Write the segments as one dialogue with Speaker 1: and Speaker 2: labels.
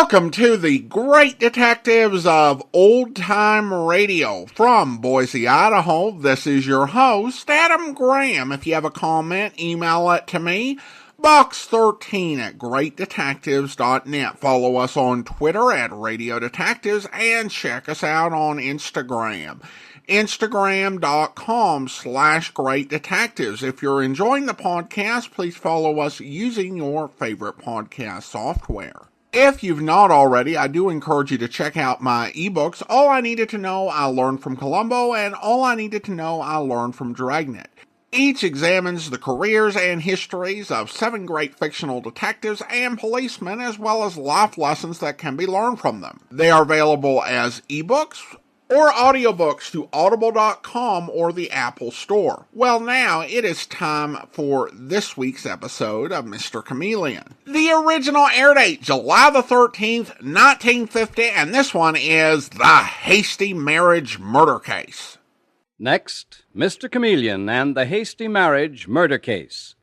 Speaker 1: Welcome to the Great Detectives of Old Time Radio. From Boise, Idaho, this is your host, Adam Graham. If you have a comment, email it to me, box13@greatdetectives.net. Follow us on Twitter at Radio Detectives and check us out on Instagram. Instagram.com/Great Detectives. If you're enjoying the podcast, please follow us using your favorite podcast software. If you've not already, I do encourage you to check out my ebooks, All I Needed to Know I Learned from Columbo and All I Needed to Know I Learned from Dragnet. Each examines the careers and histories of 7 great fictional detectives and policemen, as well as life lessons that can be learned from them. They are available as ebooks or audiobooks through audible.com or the Apple Store. Well, now it is time for this week's episode of Mr. Chameleon. The original air date, July the 13th, 1950, and this one is The Hasty Marriage Murder Case.
Speaker 2: Next, Mr. Chameleon and the Hasty Marriage Murder Case.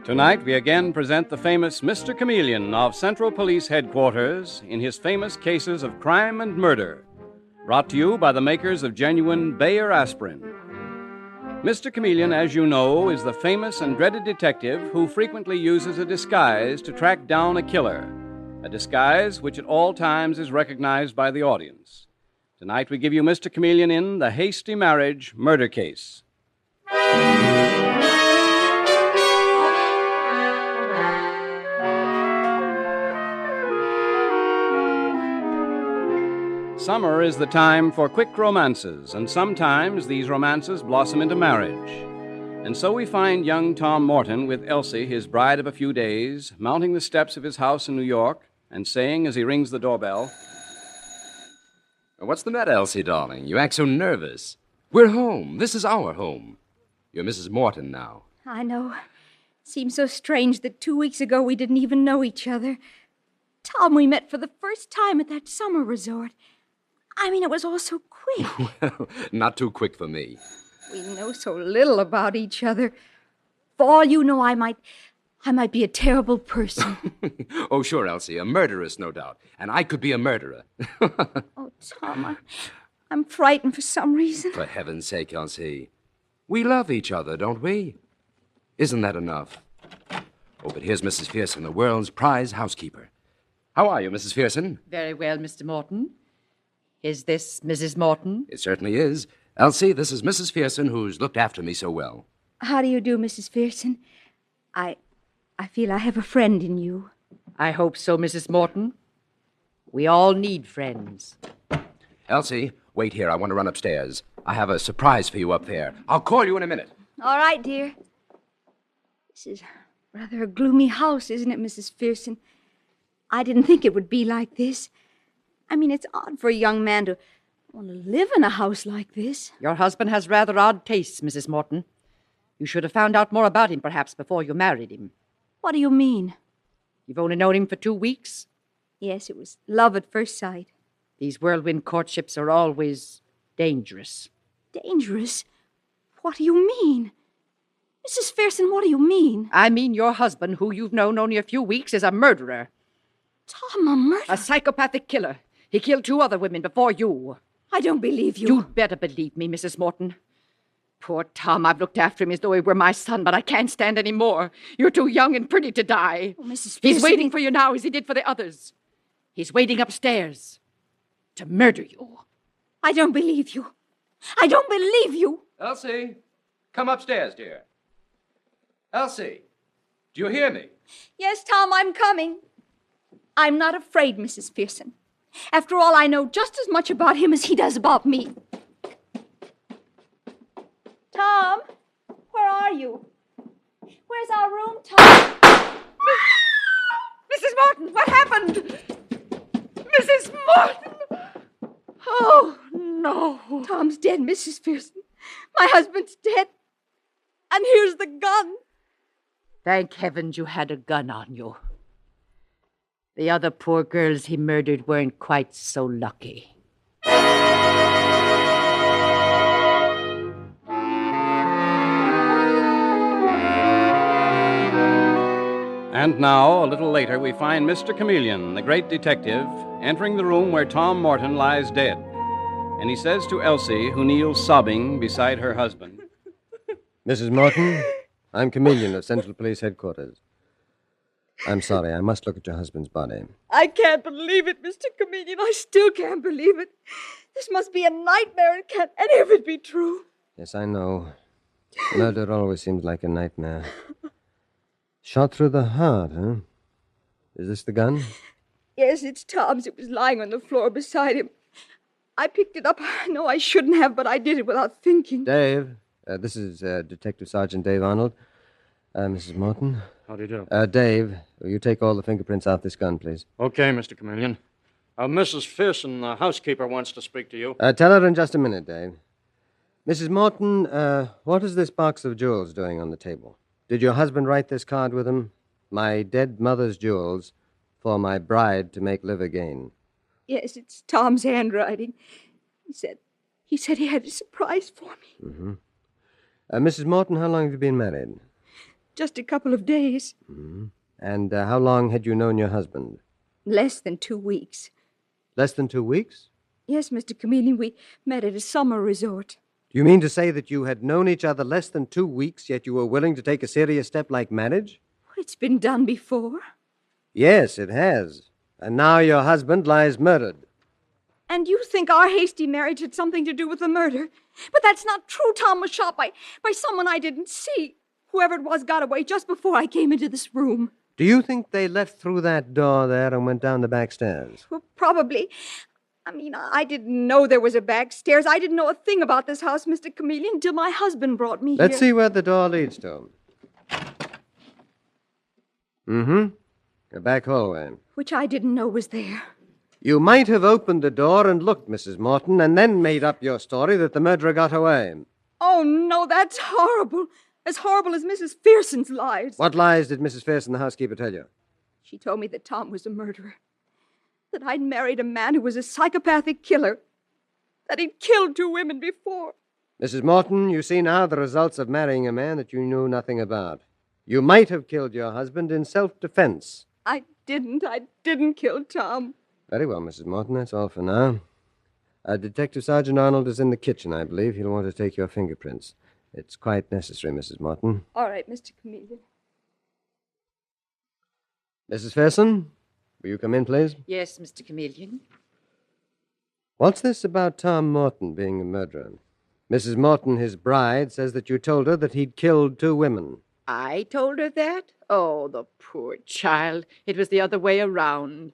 Speaker 2: Tonight, we again present the famous Mr. Chameleon of Central Police Headquarters in his famous cases of crime and murder, brought to you by the makers of genuine Bayer aspirin. Mr. Chameleon, as you know, is the famous and dreaded detective who frequently uses a disguise to track down a killer, a disguise which at all times is recognized by the audience. Tonight, we give you Mr. Chameleon in The Hasty Marriage Murder Case. Summer is the time for quick romances, and sometimes these romances blossom into marriage. And so we find young Tom Morton with Elsie, his bride of a few days, mounting the steps of his house in New York and saying as he rings the doorbell,
Speaker 3: "What's the matter, Elsie, darling? You act so nervous. We're home. This is our home. You're Mrs. Morton now."
Speaker 4: I know. Seems so strange that 2 weeks ago we didn't even know each other. Tom, we met for the first time at that summer resort. I mean, it was all so quick.
Speaker 3: Well, not too quick for me.
Speaker 4: We know so little about each other. For all you know, I might be a terrible person.
Speaker 3: Oh, sure, Elsie. A murderess, no doubt. And I could be a murderer.
Speaker 4: Oh, Tom, I'm frightened for some reason.
Speaker 3: For heaven's sake, Elsie. We love each other, don't we? Isn't that enough? Oh, but here's Mrs. Pearson, the world's prize housekeeper. How are you, Mrs. Pearson?
Speaker 5: Very well, Mr. Morton. Is this Mrs. Morton?
Speaker 3: It certainly is. Elsie, this is Mrs. Pearson, who's looked after me so well.
Speaker 4: How do you do, Mrs. Pearson? I feel I have a friend in you.
Speaker 5: I hope so, Mrs. Morton. We all need friends.
Speaker 3: Elsie, wait here. I want to run upstairs. I have a surprise for you up there. I'll call you in a minute.
Speaker 4: All right, dear. This is rather a gloomy house, isn't it, Mrs. Pearson? I didn't think it would be like this. I mean, it's odd for a young man to want to live in a house like this.
Speaker 5: Your husband has rather odd tastes, Mrs. Morton. You should have found out more about him, perhaps, before you married him.
Speaker 4: What do you mean?
Speaker 5: You've only known him for 2 weeks?
Speaker 4: Yes, it was love at first sight.
Speaker 5: These whirlwind courtships are always dangerous.
Speaker 4: Dangerous? What do you mean? Mrs. Pearson, what do you mean?
Speaker 5: I mean your husband, who you've known only a few weeks, is a murderer.
Speaker 4: Tom, a murderer?
Speaker 5: A psychopathic killer. He killed 2 other women before you.
Speaker 4: I don't believe you.
Speaker 5: You'd better believe me, Mrs. Morton. Poor Tom, I've looked after him as though he were my son, but I can't stand any more. You're too young and pretty to die.
Speaker 4: Oh, Mrs. Pearson.
Speaker 5: He's waiting for you now as he did for the others. He's waiting upstairs to murder you.
Speaker 4: I don't believe you. I don't believe you.
Speaker 3: Elsie, come upstairs, dear. Elsie, do you hear me?
Speaker 4: Yes, Tom, I'm coming. I'm not afraid, Mrs. Pearson. After all, I know just as much about him as he does about me. Tom, where are you? Where's our room, Tom?
Speaker 5: Mrs. Morton, what happened? Mrs. Morton! Oh, no.
Speaker 4: Tom's dead, Mrs. Pearson. My husband's dead. And here's the gun.
Speaker 5: Thank heavens you had a gun on you. The other poor girls he murdered weren't quite so lucky.
Speaker 2: And now, a little later, we find Mr. Chameleon, the great detective, entering the room where Tom Morton lies dead. And he says to Elsie, who kneels sobbing beside her husband,
Speaker 6: Mrs. Morton, I'm Chameleon of Central Police Headquarters. I'm sorry, I must look at your husband's body.
Speaker 4: I can't believe it, Mr. Chameleon. I still can't believe it. This must be a nightmare. It can't any of it be true.
Speaker 6: Yes, I know. Murder always seems like a nightmare. Shot through the heart, huh? Is this the gun?
Speaker 4: Yes, it's Tom's. It was lying on the floor beside him. I picked it up. I know I shouldn't have, but I did it without thinking.
Speaker 6: Dave, this is Detective Sergeant Dave Arnold. Mrs. Morton.
Speaker 7: How do you do?
Speaker 6: Dave, will you take all the fingerprints off this gun, please?
Speaker 7: Okay, Mr. Chameleon. Mrs. Pearson, the housekeeper, wants to speak to you.
Speaker 6: Tell her in just a minute, Dave. Mrs. Morton, what is this box of jewels doing on the table? Did your husband write this card with him? My dead mother's jewels for my bride to make live again.
Speaker 4: Yes, it's Tom's handwriting. He said he had a surprise for me.
Speaker 6: Mm-hmm. Mrs. Morton, how long have you been married?
Speaker 4: Just a couple of days.
Speaker 6: Mm-hmm. And how long had you known your husband?
Speaker 4: Less than 2 weeks.
Speaker 6: Less than 2 weeks?
Speaker 4: Yes, Mr. Chameleon, we met at a summer resort.
Speaker 6: Do you mean to say that you had known each other less than 2 weeks, yet you were willing to take a serious step like marriage?
Speaker 4: It's been done before.
Speaker 6: Yes, it has. And now your husband lies murdered.
Speaker 4: And you think our hasty marriage had something to do with the murder? But that's not true. Tom was shot by someone I didn't see. Whoever it was got away just before I came into this room.
Speaker 6: Do you think they left through that door there and went down the back stairs?
Speaker 4: Well, probably. I mean, I didn't know there was a back stairs. I didn't know a thing about this house, Mr. Chameleon, until my husband brought me here.
Speaker 6: Let's see where the door leads to. Mm-hmm. A back hallway.
Speaker 4: Which I didn't know was there.
Speaker 6: You might have opened the door and looked, Mrs. Morton, and then made up your story that the murderer got away.
Speaker 4: Oh, no, that's horrible. As horrible as Mrs. Pearson's lies.
Speaker 6: What lies did Mrs. Pearson, the housekeeper, tell you?
Speaker 4: She told me that Tom was a murderer. That I'd married a man who was a psychopathic killer. That he'd killed 2 women before.
Speaker 6: Mrs. Morton, you see now the results of marrying a man that you knew nothing about. You might have killed your husband in self-defense.
Speaker 4: I didn't kill Tom.
Speaker 6: Very well, Mrs. Morton, that's all for now. Detective Sergeant Arnold is in the kitchen, I believe. He'll want to take your fingerprints. It's quite necessary, Mrs. Morton.
Speaker 4: All right, Mr. Chameleon.
Speaker 6: Mrs. Pearson, will you come in, please?
Speaker 5: Yes, Mr. Chameleon.
Speaker 6: What's this about Tom Morton being a murderer? Mrs. Morton, his bride, says that you told her that he'd killed 2 women.
Speaker 5: I told her that? Oh, the poor child. It was the other way around.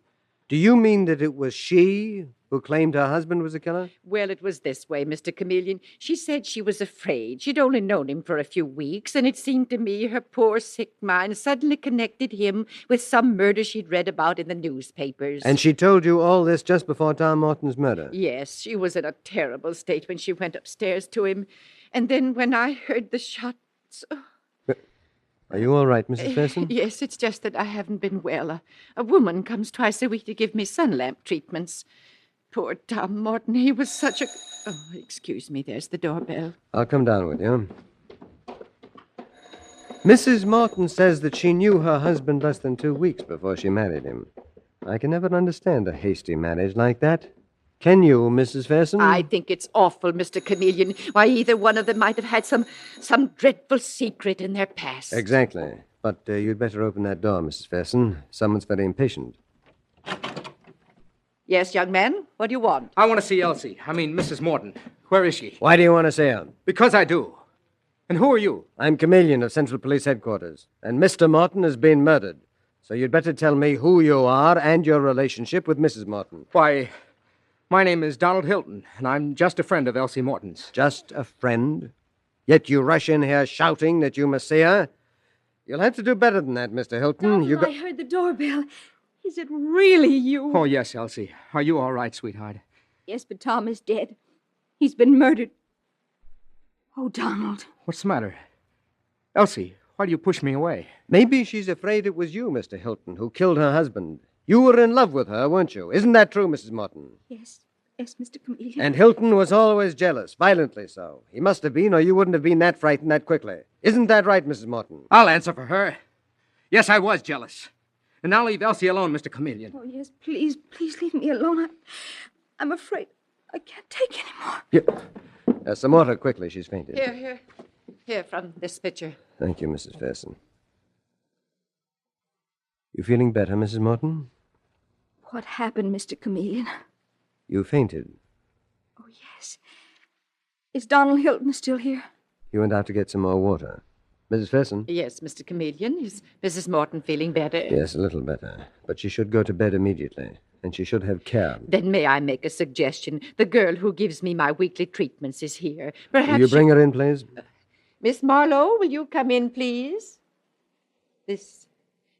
Speaker 6: Do you mean that it was she who claimed her husband was a killer?
Speaker 5: Well, it was this way, Mr. Chameleon. She said she was afraid. She'd only known him for a few weeks, and it seemed to me her poor sick mind suddenly connected him with some murder she'd read about in the newspapers.
Speaker 6: And she told you all this just before Tom Morton's murder?
Speaker 5: Yes, she was in a terrible state when she went upstairs to him. And then when I heard the shots...
Speaker 6: Are you all right, Mrs. Pearson?
Speaker 5: Yes, it's just that I haven't been well. A woman comes twice a week to give me sun lamp treatments. Poor Tom Morton, he was such a... Oh, excuse me, there's the doorbell.
Speaker 6: I'll come down with you. Mrs. Morton says that she knew her husband less than 2 weeks before she married him. I can never understand a hasty marriage like that. Can you, Mrs. Pearson?
Speaker 5: I think it's awful, Mr. Chameleon. Why, either one of them might have had some dreadful secret in their past.
Speaker 6: Exactly. But you'd better open that door, Mrs. Pearson. Someone's very impatient.
Speaker 5: Yes, young man? What do you want?
Speaker 8: I want to see Elsie. I mean, Mrs. Morton. Where is she?
Speaker 6: Why do you want to see her?
Speaker 8: Because I do. And who are you?
Speaker 6: I'm Chameleon of Central Police Headquarters. And Mr. Morton has been murdered. So you'd better tell me who you are and your relationship with Mrs. Morton.
Speaker 8: Why, my name is Donald Hilton, and I'm just a friend of Elsie Morton's.
Speaker 6: Just a friend? Yet you rush in here shouting that you must see her? You'll have to do better than that, Mr. Hilton.
Speaker 4: Donald, I heard the doorbell. Is it really you?
Speaker 8: Oh, yes, Elsie. Are you all right, sweetheart?
Speaker 4: Yes, but Tom is dead. He's been murdered. Oh, Donald.
Speaker 8: What's the matter? Elsie, why do you push me away?
Speaker 6: Maybe she's afraid it was you, Mr. Hilton, who killed her husband. You were in love with her, weren't you? Isn't that true, Mrs. Morton?
Speaker 4: Yes, Mr. Chameleon.
Speaker 6: And Hilton was always jealous, violently so. He must have been, or you wouldn't have been that frightened that quickly. Isn't that right, Mrs. Morton?
Speaker 8: I'll answer for her. Yes, I was jealous. And now leave Elsie alone, Mr. Chameleon.
Speaker 4: Oh, yes, please leave me alone. I'm afraid I can't take any more.
Speaker 6: Some water, quickly. She's fainted.
Speaker 5: Here, from this pitcher.
Speaker 6: Thank you, Mrs. Fairson. You feeling better, Mrs. Morton?
Speaker 4: What happened, Mr. Chameleon?
Speaker 6: You fainted.
Speaker 4: Oh, yes. Is Donald Hilton still here?
Speaker 6: You went out to get some more water. Mrs. Fairson?
Speaker 5: Yes, Mr. Chameleon. Is Mrs. Morton feeling better?
Speaker 6: Yes, a little better. But she should go to bed immediately. And she should have care.
Speaker 5: Then may I make a suggestion? The girl who gives me my weekly treatments is here. Perhaps
Speaker 6: Will you bring her in, please?
Speaker 5: Miss Marlowe, will you come in, please? This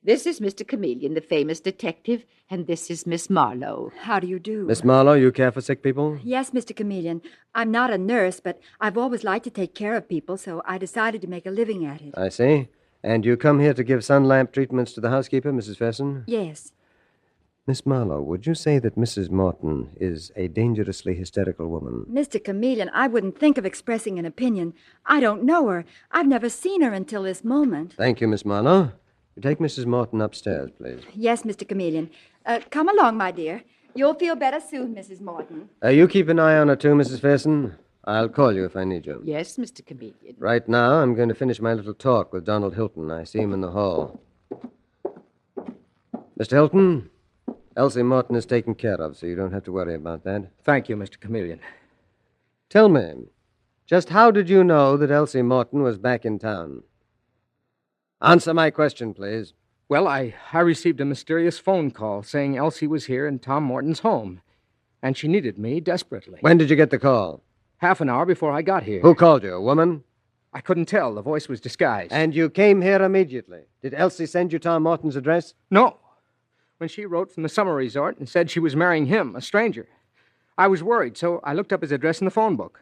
Speaker 5: is Mr. Chameleon, the famous detective, and this is Miss Marlowe.
Speaker 4: How do you do?
Speaker 6: Miss Marlowe, you care for sick people?
Speaker 4: Yes, Mr. Chameleon. I'm not a nurse, but I've always liked to take care of people, so I decided to make a living at it.
Speaker 6: I see. And you come here to give sun lamp treatments to the housekeeper, Mrs. Fairson?
Speaker 4: Yes.
Speaker 6: Miss Marlowe, would you say that Mrs. Morton is a dangerously hysterical woman?
Speaker 4: Mr. Chameleon, I wouldn't think of expressing an opinion. I don't know her. I've never seen her until this moment.
Speaker 6: Thank you, Miss Marlowe. You take Mrs. Morton upstairs, please.
Speaker 4: Yes, Mr. Chameleon. Come along, my dear. You'll feel better soon, Mrs. Morton.
Speaker 6: You keep an eye on her, too, Mrs. Fairson. I'll call you if I need you.
Speaker 5: Yes, Mr. Chameleon.
Speaker 6: Right now, I'm going to finish my little talk with Donald Hilton. I see him in the hall. Mr. Hilton, Elsie Morton is taken care of, so you don't have to worry about that.
Speaker 8: Thank you, Mr. Chameleon.
Speaker 6: Tell me, just how did you know that Elsie Morton was back in town? Answer my question, please.
Speaker 8: Well, I received a mysterious phone call saying Elsie was here in Tom Morton's home, and she needed me desperately.
Speaker 6: When did you get the call?
Speaker 8: Half an hour before I got here.
Speaker 6: Who called you, a woman?
Speaker 8: I couldn't tell. The voice was disguised.
Speaker 6: And you came here immediately. Did Elsie send you Tom Morton's address?
Speaker 8: No. When she wrote from the summer resort and said she was marrying him, a stranger, I was worried, so I looked up his address in the phone book.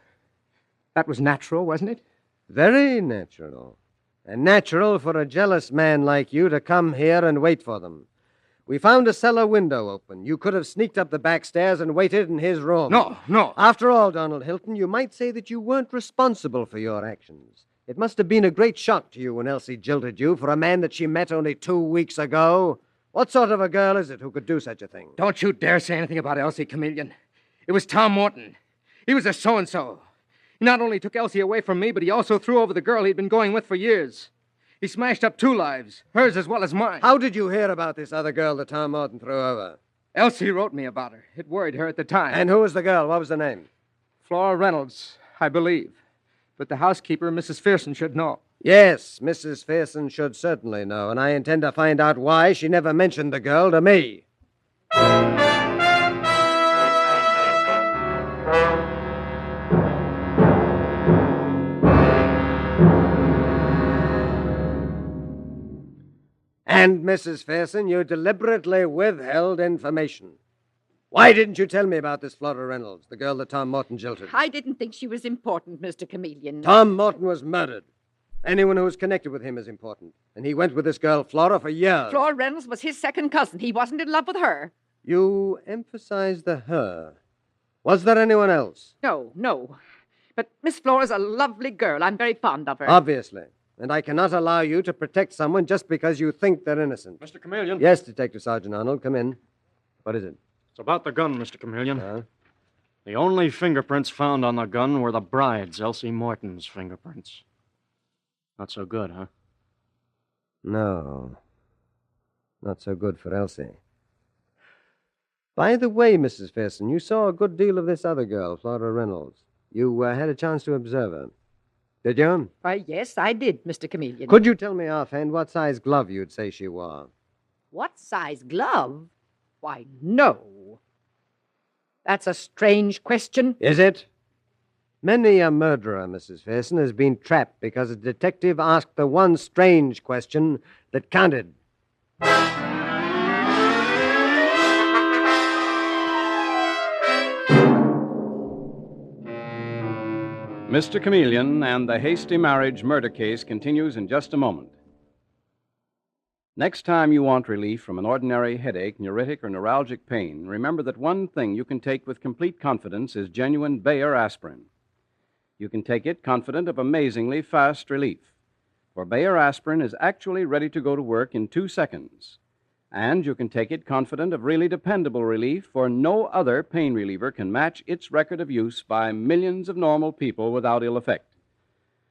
Speaker 8: That was natural, wasn't it?
Speaker 6: Very natural. And natural for a jealous man like you to come here and wait for them. We found a cellar window open. You could have sneaked up the back stairs and waited in his room.
Speaker 8: No.
Speaker 6: After all, Donald Hilton, you might say that you weren't responsible for your actions. It must have been a great shock to you when Elsie jilted you for a man that she met only 2 weeks ago. What sort of a girl is it who could do such a thing?
Speaker 8: Don't you dare say anything about Elsie, Chameleon. It was Tom Morton. He was a so-and-so. He not only took Elsie away from me, but he also threw over the girl he'd been going with for years. He smashed up 2 lives, hers as well as mine.
Speaker 6: How did you hear about this other girl that Tom Morton threw over?
Speaker 8: Elsie wrote me about her. It worried her at the time.
Speaker 6: And who was the girl? What was the name?
Speaker 8: Flora Reynolds, I believe. But the housekeeper, Mrs. Pearson, should know.
Speaker 6: Yes, Mrs. Pearson should certainly know, and I intend to find out why she never mentioned the girl to me. And, Mrs. Pearson, you deliberately withheld information. Why didn't you tell me about this Flora Reynolds, the girl that Tom Morton jilted?
Speaker 5: I didn't think she was important, Mr. Chameleon.
Speaker 6: Tom Morton was murdered. Anyone who was connected with him is important. And he went with this girl, Flora, for years.
Speaker 5: Flora Reynolds was his second cousin. He wasn't in love with her.
Speaker 6: You emphasized the her. Was there anyone else?
Speaker 5: No. But Miss Flora's a lovely girl. I'm very fond of her.
Speaker 6: Obviously. And I cannot allow you to protect someone just because you think they're innocent.
Speaker 7: Mr. Chameleon?
Speaker 6: Yes, Detective Sergeant Arnold, come in. What is it?
Speaker 7: It's about the gun, Mr. Chameleon. The only fingerprints found on the gun were the bride's, Elsie Morton's fingerprints. Not so good, huh?
Speaker 6: No. Not so good for Elsie. By the way, Mrs. Pearson, you saw a good deal of this other girl, Flora Reynolds. You had a chance to observe her. Did you?
Speaker 5: Why, yes, I did, Mr. Chameleon.
Speaker 6: Could you tell me offhand what size glove you'd say she wore?
Speaker 5: What size glove? Why, no. That's a strange question.
Speaker 6: Is it? Many a murderer, Mrs. Pearson, has been trapped because a detective asked the one strange question that counted.
Speaker 2: Mr. Chameleon and the Hasty Marriage murder case continues in just a moment. Next time you want relief from an ordinary headache, neuritic, or neuralgic pain, remember that one thing you can take with complete confidence is genuine Bayer aspirin. You can take it confident of amazingly fast relief, for Bayer aspirin is actually ready to go to work in 2 seconds. And you can take it confident of really dependable relief, for no other pain reliever can match its record of use by millions of normal people without ill effect.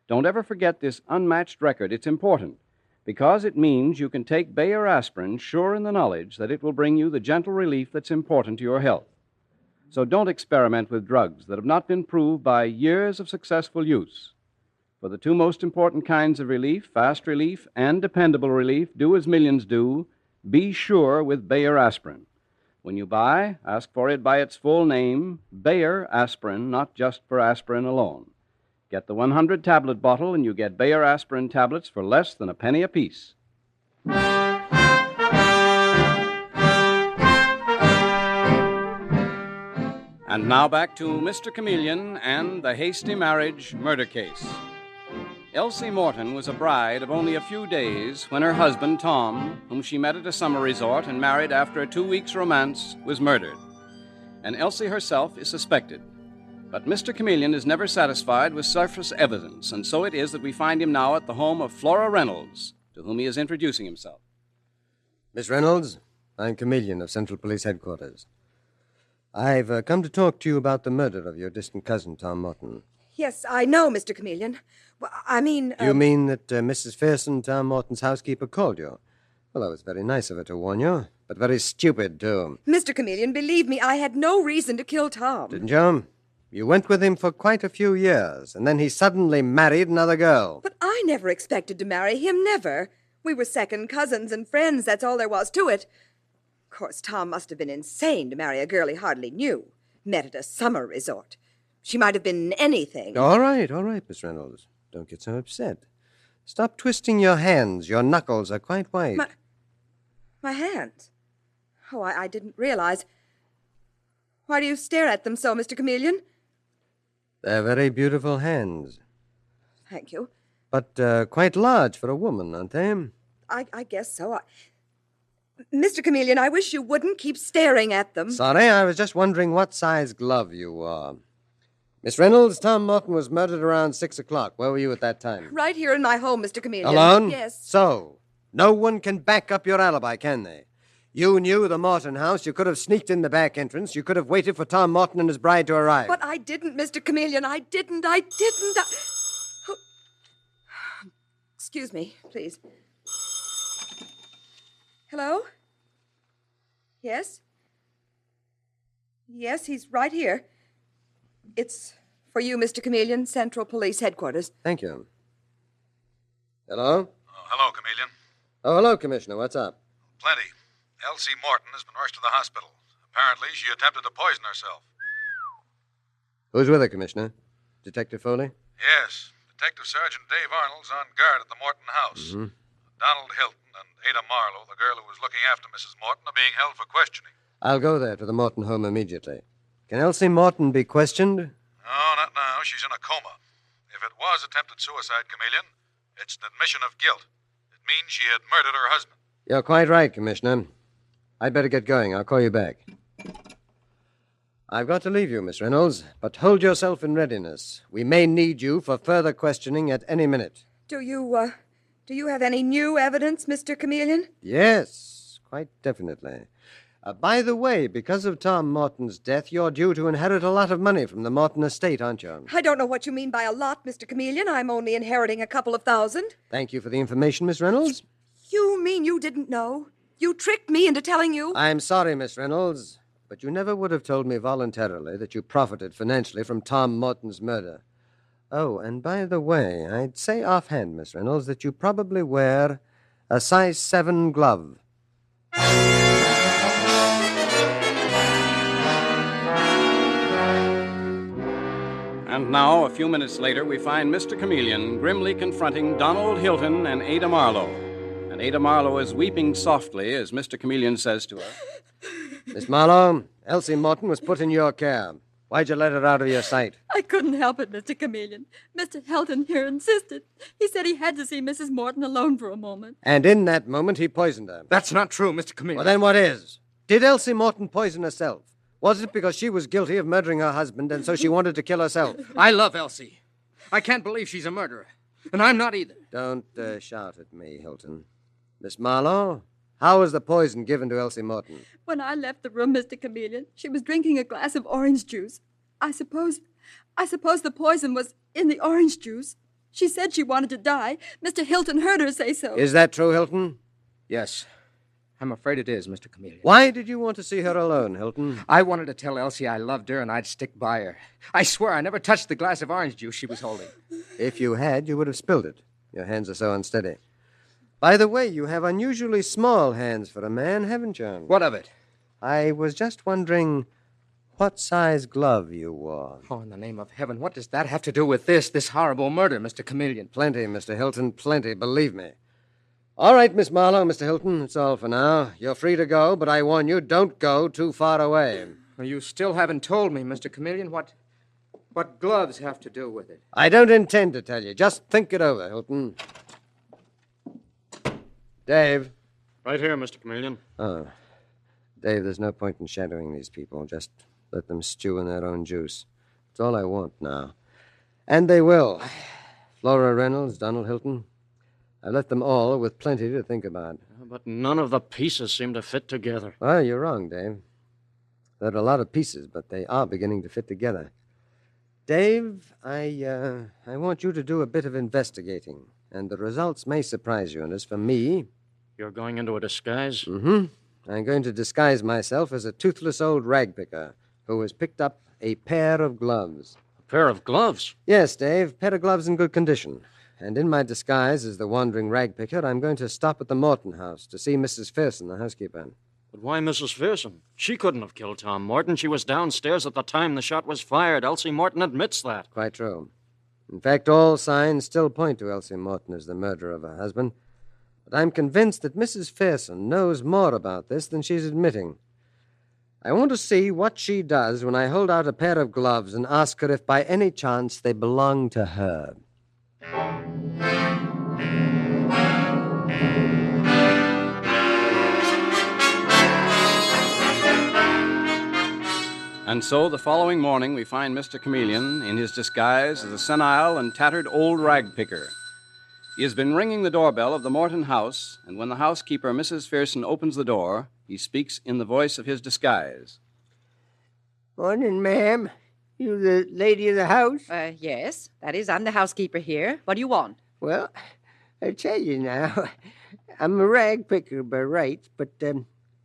Speaker 2: Don't ever forget this unmatched record. It's important, because it means you can take Bayer aspirin sure in the knowledge that it will bring you the gentle relief that's important to your health. So don't experiment with drugs that have not been proved by years of successful use. For the 2 most important kinds of relief, fast relief and dependable relief, do as millions do. Be sure with Bayer aspirin. When you buy, ask for it by its full name, Bayer aspirin, not just for aspirin alone. Get the 100-tablet bottle and you get Bayer aspirin tablets for less than a penny apiece. And now back to Mr. Chameleon and the Hasty Marriage murder case. Elsie Morton was a bride of only a few days when her husband, Tom, whom she met at a summer resort and married after a 2 weeks' romance, was murdered. And Elsie herself is suspected. But Mr. Chameleon is never satisfied with surface evidence, and so it is that we find him now at the home of Flora Reynolds, to whom he is introducing himself.
Speaker 6: Miss Reynolds, I'm Chameleon of Central Police Headquarters. I've come to talk to you about the murder of your distant cousin, Tom Morton.
Speaker 9: Yes, I know, Mr. Chameleon. Well, I mean...
Speaker 6: Do you mean that Mrs. Pearson, Tom Morton's housekeeper, called you? Well, that was very nice of her to warn you, but very stupid, too.
Speaker 9: Mr. Chameleon, believe me, I had no reason to kill Tom.
Speaker 6: Didn't you? You went with him for quite a few years, and then he suddenly married another girl.
Speaker 9: But I never expected to marry him, never. We were second cousins and friends, that's all there was to it. Of course, Tom must have been insane to marry a girl he hardly knew. Met at a summer resort. She might have been anything.
Speaker 6: All right, Miss Reynolds. Don't get so upset. Stop twisting your hands. Your knuckles are quite white.
Speaker 9: My hands? Oh, I didn't realize. Why do you stare at them so, Mr. Chameleon?
Speaker 6: They're very beautiful hands.
Speaker 9: Thank you.
Speaker 6: But quite large for a woman, aren't they?
Speaker 9: I guess so. Mr. Chameleon, I wish you wouldn't keep staring at them.
Speaker 6: Sorry, I was just wondering what size glove you wore. Miss Reynolds, Tom Morton was murdered around 6 o'clock. Where were you at that time?
Speaker 9: Right here in my home, Mr. Chameleon.
Speaker 6: Alone?
Speaker 9: Yes.
Speaker 6: So, no one can back up your alibi, can they? You knew the Morton house. You could have sneaked in the back entrance. You could have waited for Tom Morton and his bride to arrive.
Speaker 9: But I didn't, Mr. Chameleon. I didn't. Oh. Excuse me, please. Hello? Yes? Yes, he's right here. It's for you, Mr. Chameleon, Central Police Headquarters.
Speaker 6: Thank you. Hello?
Speaker 10: Oh, hello, Chameleon.
Speaker 6: Oh, hello, Commissioner. What's up?
Speaker 10: Plenty. Elsie Morton has been rushed to the hospital. Apparently, she attempted to poison herself.
Speaker 6: Who's with her, Commissioner? Detective Foley?
Speaker 10: Yes. Detective Sergeant Dave Arnold's on guard at the Morton house.
Speaker 6: Mm-hmm.
Speaker 10: Donald Hilton and Ada Marlowe, the girl who was looking after Mrs. Morton, are being held for questioning.
Speaker 6: I'll go there to the Morton home immediately. Can Elsie Morton be questioned?
Speaker 10: No, not now. She's in a coma. If it was attempted suicide, Chameleon, it's an admission of guilt. It means she had murdered her husband.
Speaker 6: You're quite right, Commissioner. I'd better get going. I'll call you back. I've got to leave you, Miss Reynolds, but hold yourself in readiness. We may need you for further questioning at any minute.
Speaker 9: Do you have any new evidence, Mr. Chameleon?
Speaker 6: Yes, quite definitely. By the way, because of Tom Morton's death, you're due to inherit a lot of money from the Morton estate, aren't you?
Speaker 9: I don't know what you mean by a lot, Mr. Chameleon. I'm only inheriting a couple of thousand.
Speaker 6: Thank you for the information, Miss Reynolds.
Speaker 9: You mean you didn't know? You tricked me into telling you?
Speaker 6: I'm sorry, Miss Reynolds, but you never would have told me voluntarily that you profited financially from Tom Morton's murder. Oh, and by the way, I'd say offhand, Miss Reynolds, that you probably wear a size 7 glove.
Speaker 2: And now, a few minutes later, we find Mr. Chameleon grimly confronting Donald Hilton and Ada Marlowe. And Ada Marlowe is weeping softly as Mr. Chameleon says to her,
Speaker 6: Miss Marlowe, Elsie Morton was put in your care. Why'd you let her out of your sight?
Speaker 11: I couldn't help it, Mr. Chameleon. Mr. Hilton here insisted. He said he had to see Mrs. Morton alone for a moment.
Speaker 6: And in that moment, he poisoned her.
Speaker 8: That's not true, Mr. Chameleon.
Speaker 6: Well, then what is? Did Elsie Morton poison herself? Was it because she was guilty of murdering her husband and so she wanted to kill herself?
Speaker 8: I love Elsie. I can't believe she's a murderer. And I'm not either.
Speaker 6: Don't shout at me, Hilton. Miss Marlowe, how was the poison given to Elsie Morton?
Speaker 11: When I left the room, Mr. Chameleon, she was drinking a glass of orange juice. I suppose the poison was in the orange juice. She said she wanted to die. Mr. Hilton heard her say so.
Speaker 6: Is that true, Hilton?
Speaker 8: Yes. I'm afraid it is, Mr. Chameleon.
Speaker 6: Why did you want to see her alone, Hilton?
Speaker 8: I wanted to tell Elsie I loved her and I'd stick by her. I swear I never touched the glass of orange juice she was holding.
Speaker 6: If you had, you would have spilled it. Your hands are so unsteady. By the way, you have unusually small hands for a man, haven't you?
Speaker 8: What of it?
Speaker 6: I was just wondering what size glove you wore.
Speaker 8: Oh, in the name of heaven, what does that have to do with this horrible murder, Mr. Chameleon?
Speaker 6: Plenty, Mr. Hilton, plenty, believe me. All right, Miss Marlowe, Mr. Hilton, it's all for now. You're free to go, but I warn you, don't go too far away.
Speaker 8: Well, you still haven't told me, Mr. Chameleon, what gloves have to do with it.
Speaker 6: I don't intend to tell you. Just think it over, Hilton. Dave.
Speaker 7: Right here, Mr. Chameleon.
Speaker 6: Oh. Dave, there's no point in shadowing these people. Just let them stew in their own juice. It's all I want now. And they will. Flora Reynolds, Donald Hilton. I left them all with plenty to think about.
Speaker 7: But none of the pieces seem to fit together.
Speaker 6: Well, you're wrong, Dave. There are a lot of pieces, but they are beginning to fit together. Dave, I want you to do a bit of investigating, and the results may surprise you. And as for me...
Speaker 7: You're going into a disguise?
Speaker 6: Mm-hmm. I'm going to disguise myself as a toothless old rag picker who has picked up a pair of gloves.
Speaker 7: A pair of gloves?
Speaker 6: Yes, Dave, a pair of gloves in good condition. And in my disguise as the wandering rag picker, I'm going to stop at the Morton house to see Mrs. Fearson, the housekeeper.
Speaker 7: But why Mrs. Fearson? She couldn't have killed Tom Morton. She was downstairs at the time the shot was fired. Elsie Morton admits that.
Speaker 6: Quite true. In fact, all signs still point to Elsie Morton as the murderer of her husband. But I'm convinced that Mrs. Fearson knows more about this than she's admitting. I want to see what she does when I hold out a pair of gloves and ask her if by any chance they belong to her.
Speaker 2: And so the following morning we find Mr. Chameleon in his disguise as a senile and tattered old rag picker. He has been ringing the doorbell of the Morton house, and when the housekeeper, Mrs. Fearson, opens the door, he speaks in the voice of his disguise.
Speaker 12: Morning, ma'am. You the lady of the house?
Speaker 5: Yes. That is, I'm the housekeeper here. What do you want?
Speaker 12: Well, I tell you now, I'm a rag picker by rights, but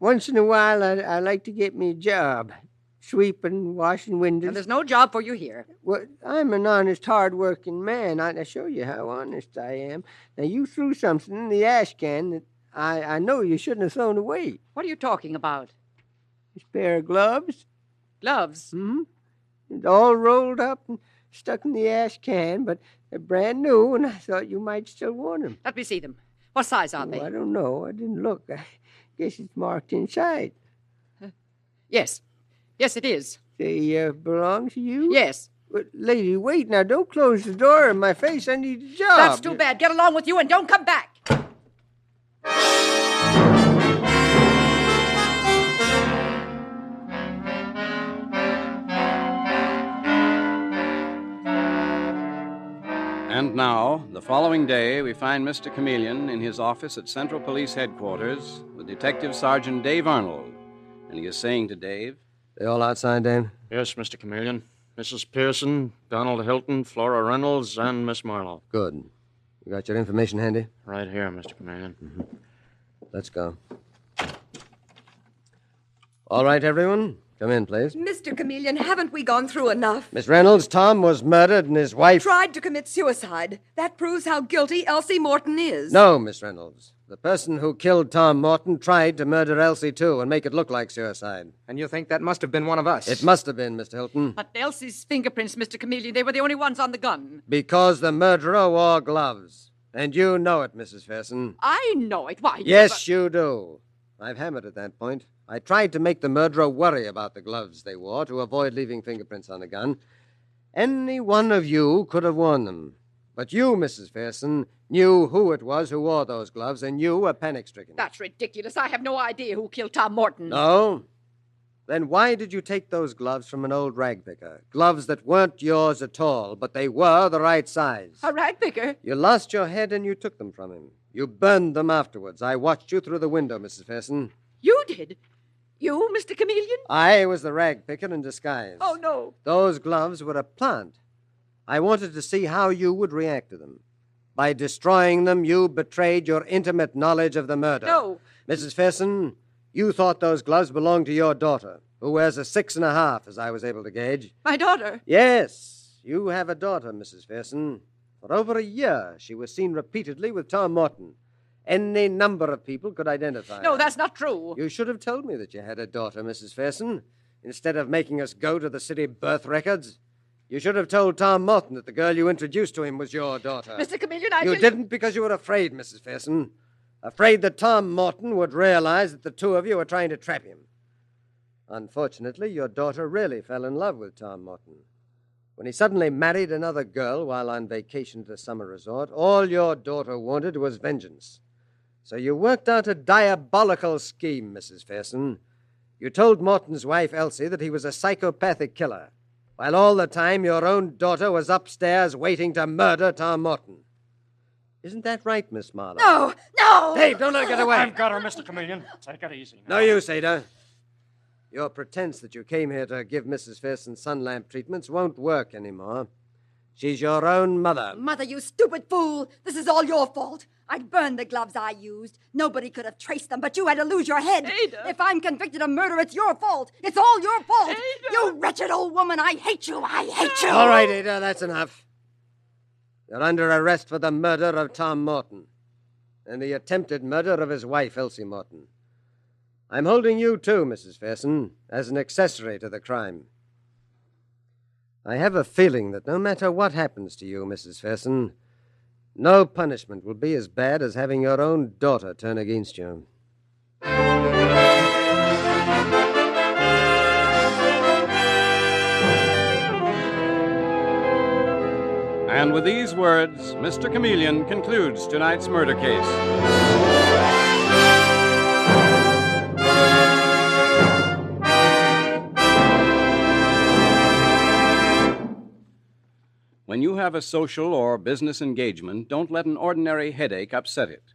Speaker 12: once in a while I like to get me a job. Sweeping, washing windows.
Speaker 5: And there's no job for you here.
Speaker 12: Well, I'm an honest, hard-working man. I'll show you how honest I am. Now, you threw something in the ash can that I know you shouldn't have thrown away.
Speaker 5: What are you talking about?
Speaker 12: This pair of gloves.
Speaker 5: Gloves?
Speaker 12: Mm-hmm. It's all rolled up and stuck in the ash can, but they're brand new, and I thought you might still want them.
Speaker 5: Let me see them. What size are they?
Speaker 12: I don't know. I didn't look. I guess it's marked inside.
Speaker 5: Yes. Yes, it is.
Speaker 12: They belong to you?
Speaker 5: Yes.
Speaker 12: But, lady, wait now. Don't close the door in my face. I need a job.
Speaker 5: That's too bad. Get along with you and don't come back.
Speaker 2: And now, the following day, we find Mr. Chameleon in his office at Central Police Headquarters with Detective Sergeant Dave Arnold. And he is saying to Dave...
Speaker 6: They all outside, Dave?
Speaker 7: Yes, Mr. Chameleon. Mrs. Pearson, Donald Hilton, Flora Reynolds, and Miss Marlowe.
Speaker 6: Good. You got your information handy?
Speaker 7: Right here, Mr. Chameleon.
Speaker 6: Mm-hmm. Let's go. All right, everyone. Come in, please.
Speaker 9: Mr. Chameleon, haven't we gone through enough?
Speaker 6: Miss Reynolds, Tom was murdered and his wife...
Speaker 9: Tried to commit suicide. That proves how guilty Elsie Morton is.
Speaker 6: No, Miss Reynolds. The person who killed Tom Morton tried to murder Elsie, too, and make it look like suicide.
Speaker 8: And you think that must have been one of us?
Speaker 6: It must have been, Mr. Hilton.
Speaker 5: But Elsie's fingerprints, Mr. Chameleon, they were the only ones on the gun.
Speaker 6: Because the murderer wore gloves. And you know it, Mrs. Fearson.
Speaker 5: I know it. Why?
Speaker 6: Yes, you do. I've hammered at that point. I tried to make the murderer worry about the gloves they wore to avoid leaving fingerprints on the gun. Any one of you could have worn them. But you, Mrs. Pearson, knew who it was who wore those gloves, and you were panic-stricken.
Speaker 5: That's ridiculous. I have no idea who killed Tom Morton.
Speaker 6: No? Then why did you take those gloves from an old rag picker? Gloves that weren't yours at all, but they were the right size.
Speaker 5: A rag picker?
Speaker 6: You lost your head and you took them from him. You burned them afterwards. I watched you through the window, Mrs. Pearson.
Speaker 5: You did? You, Mr. Chameleon?
Speaker 6: I was the rag picker in disguise.
Speaker 5: Oh, no.
Speaker 6: Those gloves were a plant. I wanted to see how you would react to them. By destroying them, you betrayed your intimate knowledge of the murder.
Speaker 5: No.
Speaker 6: Mrs. Pearson, you thought those gloves belonged to your daughter, who wears a 6.5, as I was able to gauge.
Speaker 5: My daughter?
Speaker 6: Yes, you have a daughter, Mrs. Pearson. For over a year, she was seen repeatedly with Tom Morton. Any number of people could identify
Speaker 5: No,
Speaker 6: her.
Speaker 5: that's not true.
Speaker 6: You should have told me that you had a daughter, Mrs. Pearson, instead of making us go to the city birth records. You should have told Tom Morton that the girl you introduced to him was your daughter.
Speaker 5: Mr. Chameleon,
Speaker 6: You didn't because you were afraid, Mrs. Pearson. Afraid that Tom Morton would realize that the two of you were trying to trap him. Unfortunately, your daughter really fell in love with Tom Morton. When he suddenly married another girl while on vacation at a summer resort, all your daughter wanted was vengeance. So you worked out a diabolical scheme, Mrs. Pearson. You told Morton's wife, Elsie, that he was a psychopathic killer, while all the time your own daughter was upstairs waiting to murder Tom Morton. Isn't that right, Miss Marlowe?
Speaker 11: No, no!
Speaker 6: Hey, don't let her get away.
Speaker 7: I've got her, Mr. Chameleon. Take it easy now.
Speaker 6: No use, Ada. Your pretense that you came here to give Mrs. Pearson sun lamp treatments won't work anymore. She's your own mother.
Speaker 11: Mother, you stupid fool! This is all your fault. I'd burned the gloves I used. Nobody could have traced them, but you had to lose your head.
Speaker 5: Ada!
Speaker 11: If I'm convicted of murder, it's your fault. It's all your fault.
Speaker 5: Ada!
Speaker 11: You wretched old woman, I hate you. I hate you.
Speaker 6: All right, Ada, that's enough. You're under arrest for the murder of Tom Morton and the attempted murder of his wife, Elsie Morton. I'm holding you, too, Mrs. Pearson, as an accessory to the crime. I have a feeling that no matter what happens to you, Mrs. Pearson, no punishment will be as bad as having your own daughter turn against you.
Speaker 2: And with these words, Mr. Chameleon concludes tonight's murder case. When you have a social or business engagement, don't let an ordinary headache upset it.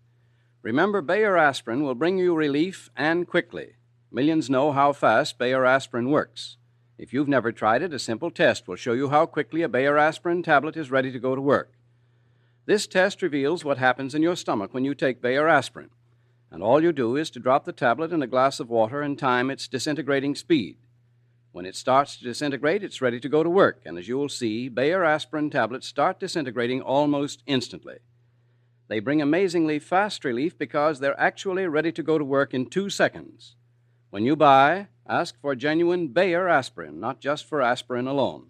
Speaker 2: Remember, Bayer aspirin will bring you relief and quickly. Millions know how fast Bayer aspirin works. If you've never tried it, a simple test will show you how quickly a Bayer aspirin tablet is ready to go to work. This test reveals what happens in your stomach when you take Bayer aspirin. And all you do is to drop the tablet in a glass of water and time its disintegrating speed. When it starts to disintegrate, it's ready to go to work, and as you will see, Bayer aspirin tablets start disintegrating almost instantly. They bring amazingly fast relief because they're actually ready to go to work in 2 seconds. When you buy, ask for genuine Bayer aspirin, not just for aspirin alone.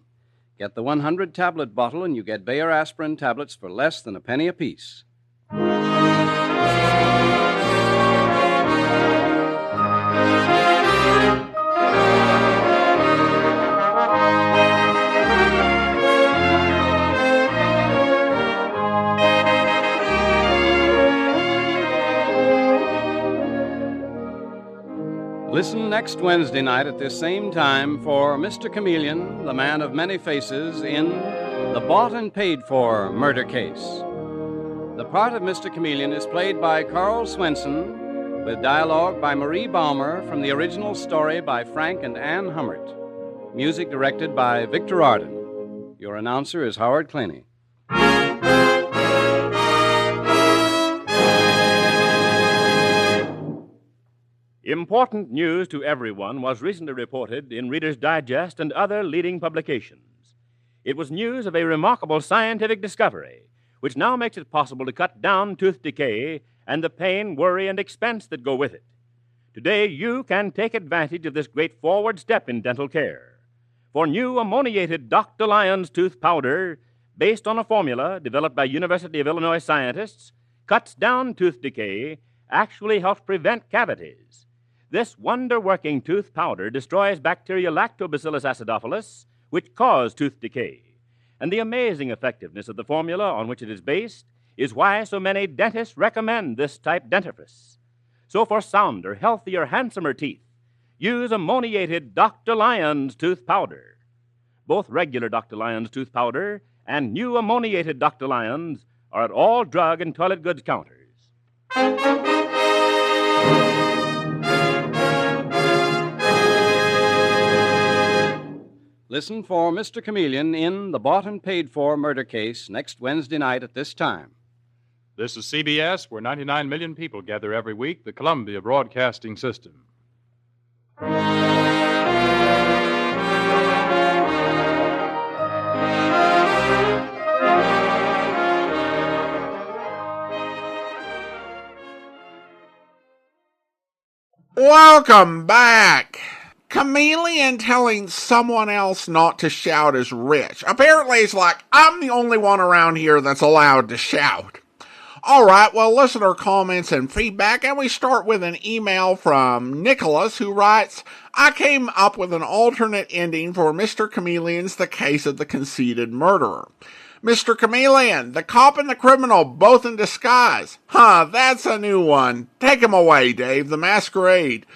Speaker 2: Get the 100-tablet bottle and you get Bayer aspirin tablets for less than a penny apiece. Listen next Wednesday night at this same time for Mr. Chameleon, the man of many faces, in The Bought and Paid For Murder Case. The part of Mr. Chameleon is played by Karl Swenson, with dialogue by Marie Baumer from the original story by Frank and Ann Hummert. Music directed by Victor Arden. Your announcer is Howard Claney.
Speaker 13: Important news to everyone was recently reported in Reader's Digest and other leading publications. It was news of a remarkable scientific discovery, which now makes it possible to cut down tooth decay and the pain, worry, and expense that go with it. Today, you can take advantage of this great forward step in dental care. For new ammoniated Dr. Lyon's tooth powder, based on a formula developed by University of Illinois scientists, cuts down tooth decay, actually helps prevent cavities. This wonder-working tooth powder destroys bacteria Lactobacillus acidophilus, which cause tooth decay. And the amazing effectiveness of the formula on which it is based is why so many dentists recommend this type dentifrice. So for sounder, healthier, handsomer teeth, use ammoniated Dr. Lyons tooth powder. Both regular Dr. Lyons tooth powder and new ammoniated Dr. Lyons are at all drug and toilet goods counters.
Speaker 2: Listen for Mr. Chameleon in the Bought and Paid For murder case next Wednesday night at this time.
Speaker 14: This is CBS, where 99 million people gather every week, the Columbia Broadcasting System.
Speaker 1: Welcome back. Chameleon telling someone else not to shout is rich. Apparently it's like, I'm the only one around here that's allowed to shout. Alright, well, listener comments and feedback, and we start with an email from Nicholas, who writes, I came up with an alternate ending for Mr. Chameleon's The Case of the Conceited Murderer. Mr. Chameleon, the cop and the criminal, both in disguise. That's a new one. Take him away, Dave, the masquerade.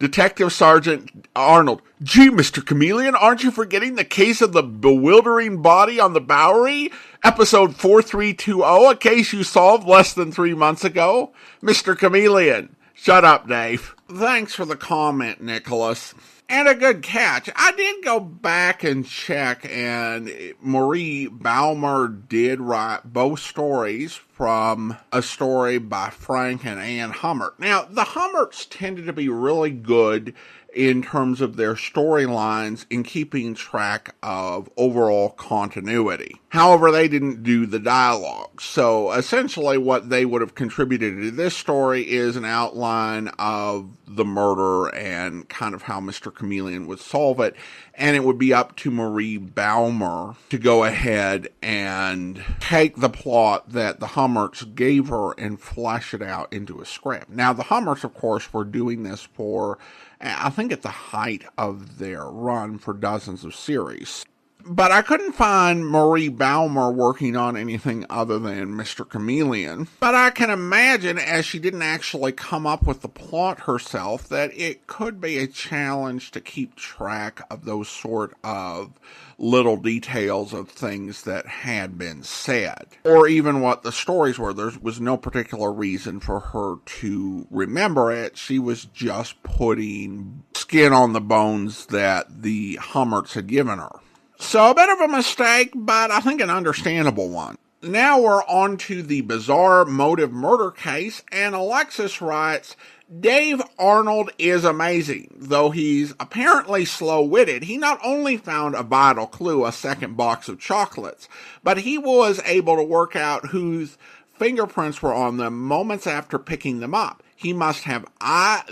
Speaker 1: Detective Sergeant Arnold. Gee, Mr. Chameleon, aren't you forgetting the case of the bewildering body on the Bowery? Episode 4320, a case you solved less than 3 months ago? Mr. Chameleon. Shut up, Dave. Thanks for the comment, Nicholas. And a good catch. I did go back and check, and Marie Baumer did write both stories from a story by Frank and Ann Hummert. Now, the Hummerts tended to be really good in terms of their storylines in keeping track of overall continuity. However, they didn't do the dialogue. So essentially what they would have contributed to this story is an outline of the murder and kind of how Mr. Chameleon would solve it. And it would be up to Marie Baumer to go ahead and take the plot that the Hummerts gave her and flesh it out into a script. Now, the Hummerts, of course, were doing this for, I think, at the height of their run for dozens of series. But I couldn't find Marie Baumer working on anything other than Mr. Chameleon. But I can imagine, as she didn't actually come up with the plot herself, that it could be a challenge to keep track of those sort of little details of things that had been said. Or even what the stories were. There was no particular reason for her to remember it. She was just putting skin on the bones that the Hummerts had given her. So a bit of a mistake, but I think an understandable one. Now we're on to the bizarre motive murder case, and Alexis writes, Dave Arnold is amazing. Though he's apparently slow-witted, he not only found a vital clue, a second box of chocolates, but he was able to work out whose fingerprints were on them moments after picking them up. He must have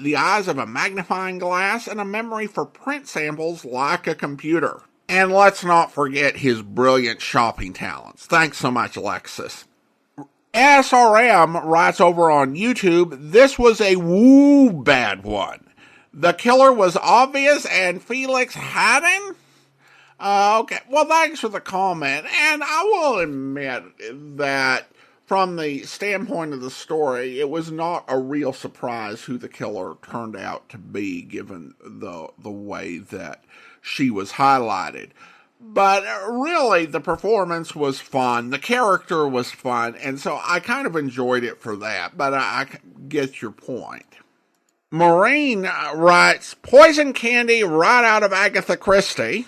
Speaker 1: the eyes of a magnifying glass and a memory for print samples like a computer. And let's not forget his brilliant shopping talents. Thanks so much, Alexis. SRM writes over on YouTube, this was a bad one. The killer was obvious and Felix Haddon? Okay, well, thanks for the comment. And I will admit that from the standpoint of the story, it was not a real surprise who the killer turned out to be, given the way that she was highlighted. But really, the performance was fun, the character was fun, and so I kind of enjoyed it for that, but I get your point. Maureen writes, poison candy right out of Agatha Christie.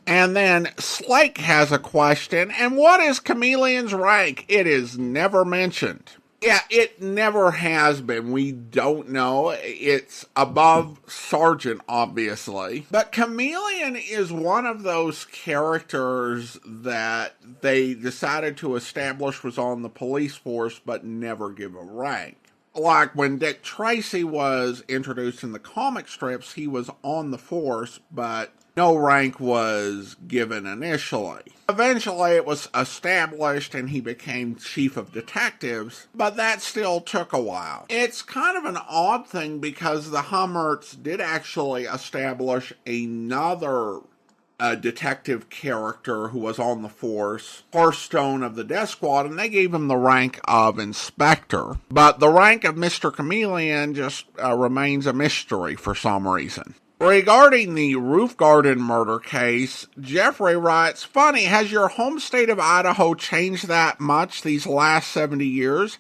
Speaker 1: And then Slake has a question, and what is Chameleon's rank? It is never mentioned. Yeah, it never has been. We don't know. It's above Sergeant, obviously. But Chameleon is one of those characters that they decided to establish was on the police force, but never give a rank. Like when Dick Tracy was introduced in the comic strips, he was on the force, but No rank was given initially. Eventually it was established and he became chief of detectives, but that still took a while. It's kind of an odd thing because the Hummerts did actually establish another detective character who was on the force, Hearthstone of the Death Squad, and they gave him the rank of inspector. But the rank of Mr. Chameleon just remains a mystery for some reason. Regarding the roof garden murder case, Jeffrey writes, "Funny, has your home state of Idaho changed that much these last 70 years?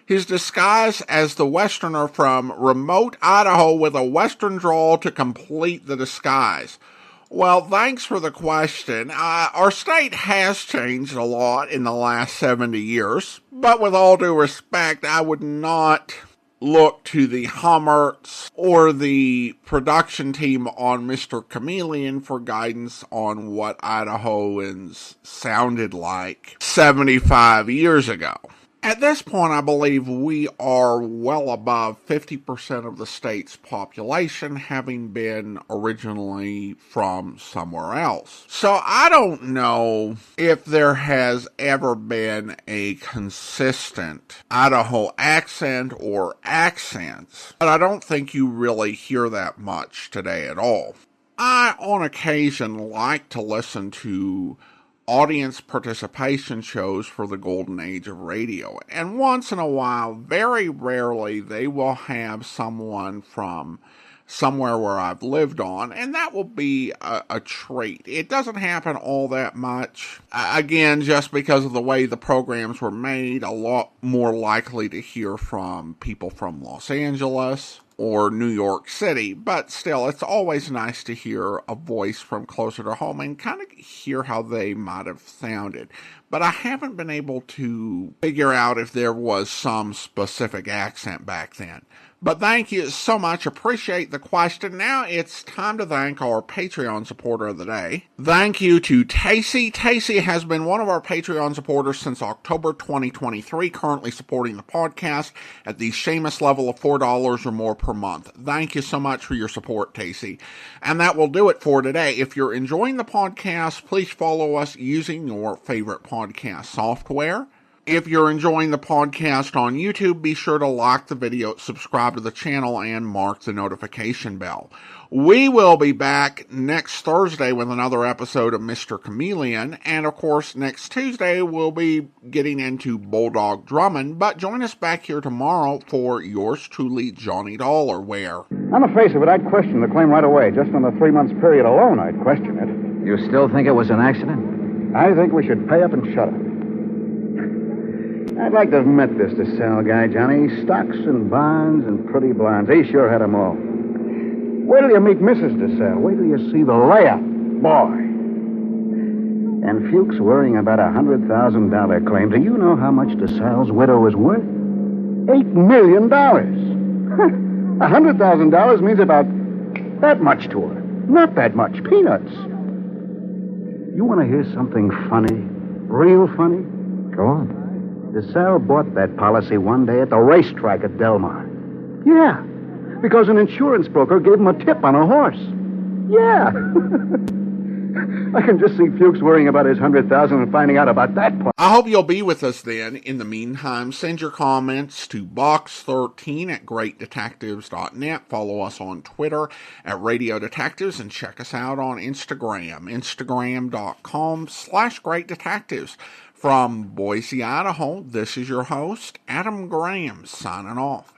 Speaker 1: His disguise as the Westerner from remote Idaho with a Western drawl to complete the disguise." Well, thanks for the question. Our state has changed a lot in the last 70 years, but with all due respect, I would not look to the Hummerts or the production team on Mr. Chameleon for guidance on what Idahoans sounded like 75 years ago. At this point, I believe we are well above 50% of the state's population having been originally from somewhere else. So I don't know if there has ever been a consistent Idaho accent or accents, but I don't think you really hear that much today at all. I, on occasion, like to listen to audience participation shows for the golden age of radio, and once in a while, very rarely, they will have someone from somewhere where I've lived on, and that will be a treat. It doesn't happen all that much. Again, just because of the way the programs were made, a lot more likely to hear from people from Los Angeles or New York City, but still, it's always nice to hear a voice from closer to home and kind of hear how they might have sounded. But I haven't been able to figure out if there was some specific accent back then. But thank you so much. Appreciate the question. Now it's time to thank our Patreon supporter of the day. Thank you to Tacey. Tacey has been one of our Patreon supporters since October 2023, currently supporting the podcast at the Seamus level of $4 or more per month. Thank you so much for your support, Tacey. And that will do it for today. If you're enjoying the podcast, please follow us using your favorite podcast software. If you're enjoying the podcast on YouTube, be sure to like the video, subscribe to the channel, and mark the notification bell. We will be back next Thursday with another episode of Mr. Chameleon, and of course, next Tuesday we'll be getting into Bulldog Drummond, but join us back here tomorrow for yours truly, Johnny Dollarware.
Speaker 15: On the face of it, I'd question the claim right away. Just on the 3 months period alone, I'd question it.
Speaker 16: You still think it was an accident?
Speaker 15: I think we should pay up and shut up. I'd like to have met this DeSalle guy, Johnny. Stocks and bonds and pretty blondes. He sure had 'em all. Wait till you meet Mrs. DeSalle. Wait till you see the layup. Boy. And Fuchs worrying about a $100,000 claim. Do you know how much DeSalle's widow is worth? $8 million. $100,000 means about that much to her. Not that much. Peanuts. You want to hear something funny? Real funny?
Speaker 16: Go on.
Speaker 15: DeSalle bought that policy one day at the racetrack at Del Mar. Yeah, because an insurance broker gave him a tip on a horse. Yeah. I can just see Fuchs worrying about his $100,000 and finding out about that part.
Speaker 1: I hope you'll be with us then. In the meantime, send your comments to box13@greatdetectives.net. Follow us on Twitter at Radio Detectives and check us out on Instagram, instagram.com/greatdetectives. From Boise, Idaho, this is your host, Adam Graham, signing off.